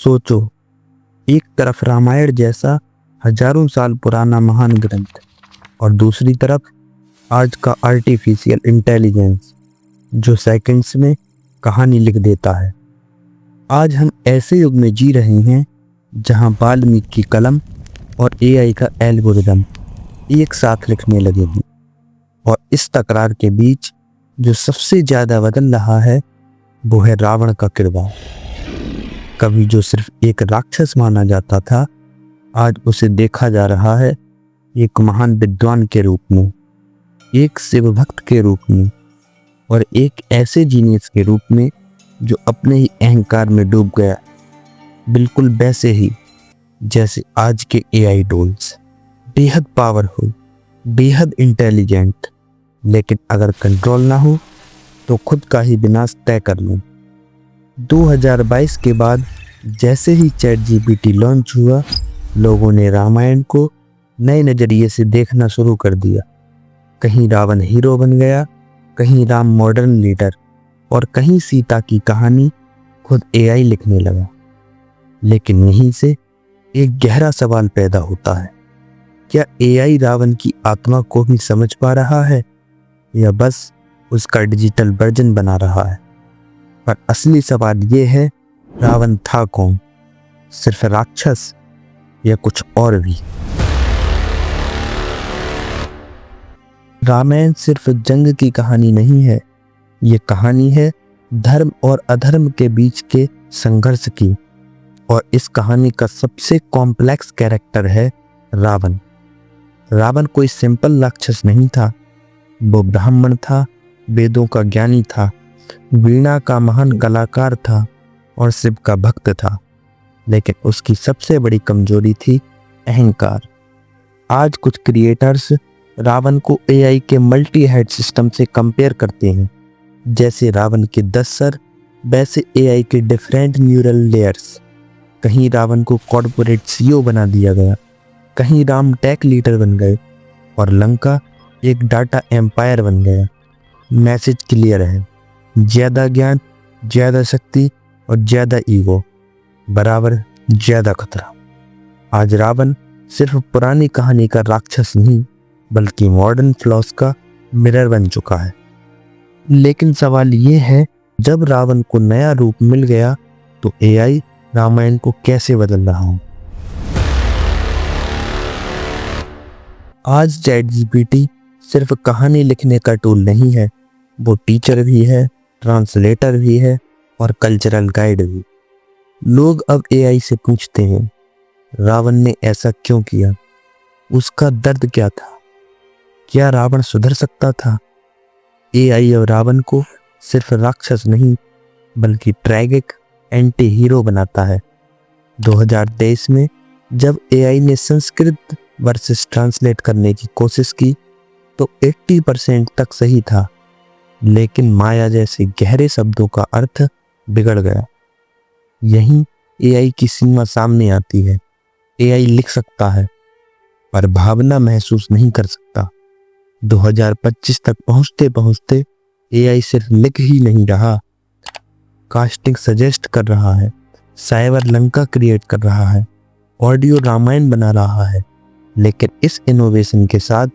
सोचो, एक तरफ रामायण जैसा हजारों साल पुराना महान ग्रंथ और दूसरी तरफ आज का आर्टिफिशियल इंटेलिजेंस जो सेकंड्स में कहानी लिख देता है। आज हम ऐसे युग में जी रहे हैं जहां वाल्मीकि की कलम और एआई का एल्गोरिदम एक साथ लिखने लगे हैं, और इस तकरार के बीच जो सबसे ज्यादा बदल रहा है वो है रावण का किरदार। कभी जो सिर्फ एक राक्षस माना जाता था, आज उसे देखा जा रहा है एक महान विद्वान के रूप में, एक शिव भक्त के रूप में और एक ऐसे जीनियस के रूप में जो अपने ही अहंकार में डूब गया, बिल्कुल वैसे ही जैसे आज के एआई टूल्स। बेहद पावरफुल, बेहद इंटेलिजेंट, लेकिन अगर कंट्रोल ना हो तो खुद का ही विनाश तय कर लो। 2022 के बाद जैसे ही चैट जीपीटी लॉन्च हुआ, लोगों ने रामायण को नए नजरिए से देखना शुरू कर दिया। कहीं रावण हीरो बन गया, कहीं राम मॉडर्न लीडर, और कहीं सीता की कहानी खुद एआई लिखने लगा। लेकिन यहीं से एक गहरा सवाल पैदा होता है, क्या एआई रावण की आत्मा को भी समझ पा रहा है या बस उसका डिजिटल वर्जन बना रहा है? पर असली सवाल ये है, रावण था कौन? सिर्फ राक्षस या कुछ और भी? रामायण सिर्फ जंग की कहानी नहीं है, ये कहानी है धर्म और अधर्म के बीच के संघर्ष की। और इस कहानी का सबसे कॉम्प्लेक्स कैरेक्टर है रावण। रावण कोई सिंपल राक्षस नहीं था, वो ब्राह्मण था, वेदों का ज्ञानी था, वीणा का महान कलाकार था और शिव का भक्त था। लेकिन उसकी सबसे बड़ी कमजोरी थी अहंकार। आज कुछ क्रिएटर्स रावण को एआई के मल्टी हेड सिस्टम से कंपेयर करते हैं। जैसे रावण के 10 सर, वैसे एआई के डिफरेंट न्यूरल लेयर्स। कहीं रावण को कॉर्पोरेट सीईओ बना दिया गया, कहीं राम टेक लीडर बन गए और लंका एक डाटा एम्पायर बन गया। मैसेज क्लियर है, ज्यादा ज्ञान, ज्यादा शक्ति और ज्यादा ईगो बराबर ज्यादा खतरा। आज रावण सिर्फ पुरानी कहानी का राक्षस नहीं, बल्कि मॉडर्न फ्लॉस का मिरर बन चुका है। लेकिन सवाल ये है, जब रावण को नया रूप मिल गया तो एआई रामायण को कैसे बदल रहा हो? आज चैट जीपीटी सिर्फ कहानी लिखने का टूल नहीं है, वो टीचर भी है, ट्रांसलेटर भी है और कल्चरल गाइड भी। लोग अब एआई से पूछते हैं, रावण ने ऐसा क्यों किया? उसका दर्द क्या था? क्या रावण सुधर सकता था? एआई और रावण को सिर्फ राक्षस नहीं, बल्कि ट्रैगिक एंटी हीरो बनाता है। 2023 में जब एआई ने संस्कृत वर्सेस ट्रांसलेट करने की कोशिश की तो 80% तक सही था, लेकिन माया जैसे गहरे शब्दों का अर्थ बिगड़ गया। यहीं एआई की सीमा सामने आती है। एआई लिख सकता है पर भावना महसूस नहीं कर सकता। 2025 तक पहुंचते पहुंचते एआई सिर्फ लिख ही नहीं रहा, कास्टिंग सजेस्ट कर रहा है, साइबर लंका क्रिएट कर रहा है, ऑडियो रामायण बना रहा है। लेकिन इस इनोवेशन के साथ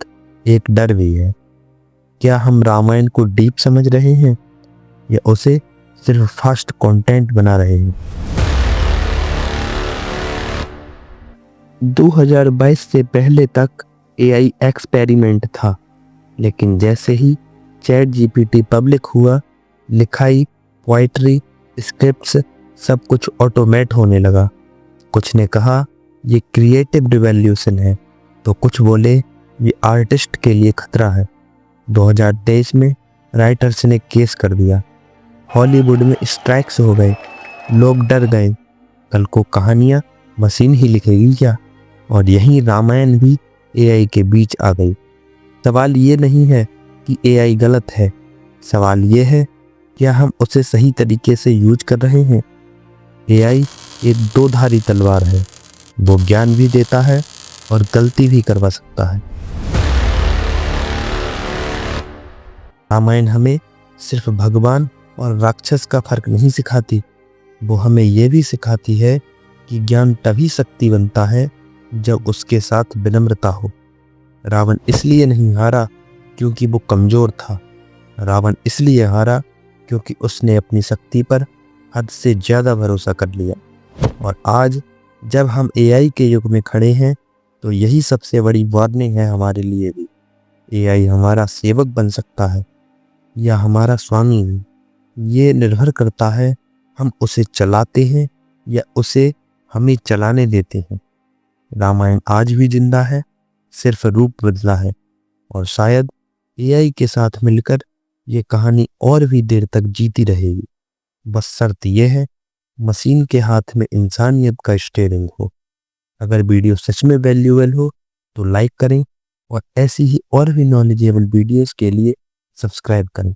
एक डर भी है। क्या हम रामायण को डीप समझ रहे हैं या उसे सिर्फ फास्ट कंटेंट बना रहे हैं? 2022 से पहले तक एआई एक्सपेरिमेंट था, लेकिन जैसे ही चैट जीपीटी पब्लिक हुआ, लिखाई, पोएट्री, स्क्रिप्ट्स सब कुछ ऑटोमेट होने लगा। कुछ ने कहा ये क्रिएटिव रिवॉल्यूशन है, तो कुछ बोले ये आर्टिस्ट के लिए खतरा है। 2023 में राइटर्स ने केस कर दिया, हॉलीवुड में स्ट्राइक्स हो गए, लोग डर गए, कल को कहानियां मशीन ही लिखेगी क्या? और यहीं रामायण भी एआई के बीच आ गई। सवाल ये नहीं है कि एआई गलत है, सवाल ये है क्या हम उसे सही तरीके से यूज कर रहे हैं? एआई एक दो-धारी तलवार है, वो ज्ञान भी देता है और गलती भी करवा सकता है। रामायण हमें सिर्फ भगवान और राक्षस का फर्क नहीं सिखाती, वो हमें यह भी सिखाती है कि ज्ञान तभी शक्ति बनता है जब उसके साथ विनम्रता हो। रावण इसलिए नहीं हारा क्योंकि वो कमजोर था। रावण इसलिए हारा क्योंकि उसने अपनी शक्ति पर हद से ज्यादा भरोसा कर लिया। और आज जब हम एआई के युग में खड़े हैं तो यही सबसे बड़ी वार्निंग है हमारे लिए भी। एआई हमारा सेवक बन सकता है या हमारा स्वामी भी। ये निर्भर करता है हम उसे चलाते हैं या उसे हमें चलाने देते हैं। रामायण आज भी जिंदा है, सिर्फ रूप बदला है। और शायद एआई के साथ मिलकर ये कहानी और भी देर तक जीती रहेगी। बस शर्त यह है मशीन के हाथ में इंसानियत का स्टीयरिंग हो। अगर वीडियो सच में वैल्यूएबल हो तो लाइक करें और ऐसी ही और भी नॉलेजेबल वीडियोस के लिए सब्सक्राइब करें।